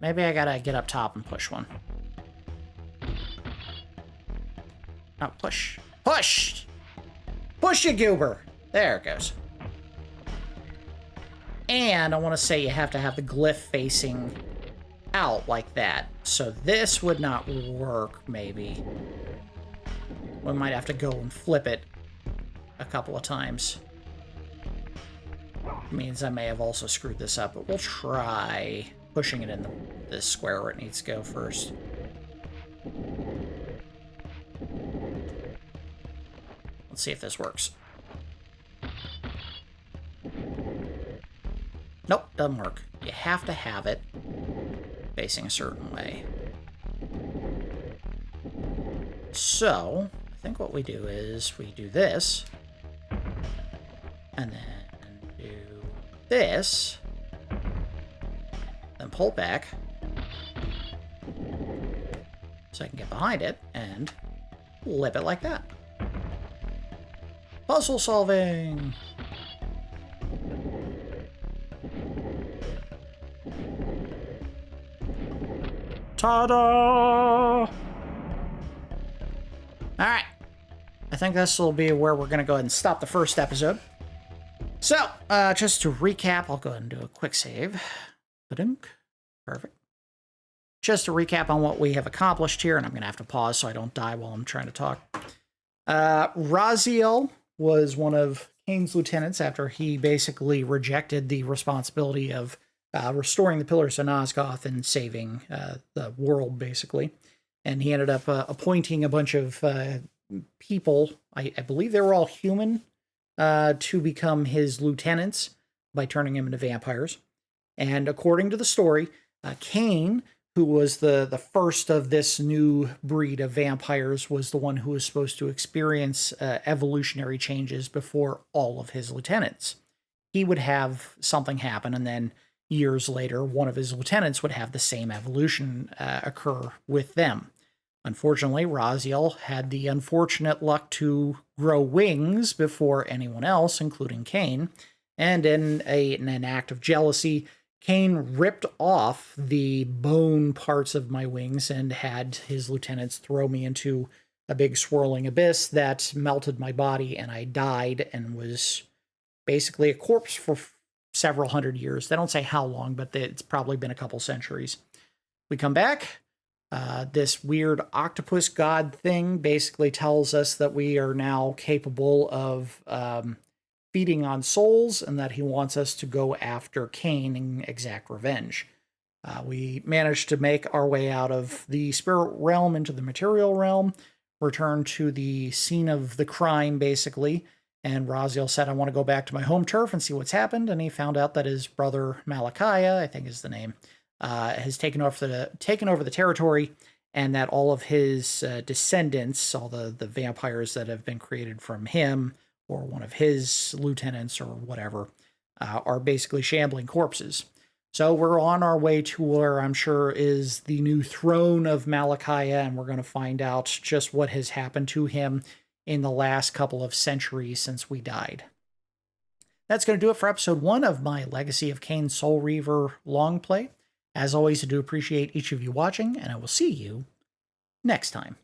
Maybe I gotta get up top and push one. Oh, push. Push! Push, you goober! There it goes. And I want to say you have to have the glyph facing out like that. So this would not work, maybe. We might have to go and flip it a couple of times. Means I may have also screwed this up, but we'll try pushing it in the square where it needs to go first. Let's see if this works. Nope, doesn't work. You have to have it facing a certain way. So, I think what we do is we do this, and then do this, then pull back, so I can get behind it, and flip it like that. Puzzle solving! Ta-da! Alright. I think this will be where we're going to go ahead and stop the first episode. So, just to recap, I'll go ahead and do a quick save. Ba-dunk. Perfect. Just to recap on what we have accomplished here, and I'm going to have to pause so I don't die while I'm trying to talk. Raziel was one of Kain's lieutenants after he basically rejected the responsibility of restoring the Pillars of Nosgoth and saving the world, basically. And he ended up appointing a bunch of people, I believe they were all human, to become his lieutenants by turning them into vampires. And according to the story, Kain, who was the first of this new breed of vampires, was the one who was supposed to experience evolutionary changes before all of his lieutenants. He would have something happen, and then years later, one of his lieutenants would have the same evolution occur with them. Unfortunately, Raziel had the unfortunate luck to grow wings before anyone else, including Kain, and in an act of jealousy, Kain ripped off the bone parts of my wings and had his lieutenants throw me into a big swirling abyss that melted my body, and I died and was basically a corpse for several hundred years. They don't say how long, but it's probably been a couple centuries. We come back. This weird octopus god thing basically tells us that we are now capable of feeding on souls, and that he wants us to go after Kain and exact revenge. We managed to make our way out of the spirit realm into the material realm, return to the scene of the crime, basically, and Raziel said, I want to go back to my home turf and see what's happened, and he found out that his brother Malachiah, I think is the name, has taken over the territory, and that all of his descendants, all the vampires that have been created from him, or one of his lieutenants, or whatever, are basically shambling corpses. So we're on our way to where I'm sure is the new throne of Malachiah, and we're going to find out just what has happened to him in the last couple of centuries since we died. That's going to do it for episode 1 of my Legacy of Kain Soul Reaver long play. As always, I do appreciate each of you watching, and I will see you next time.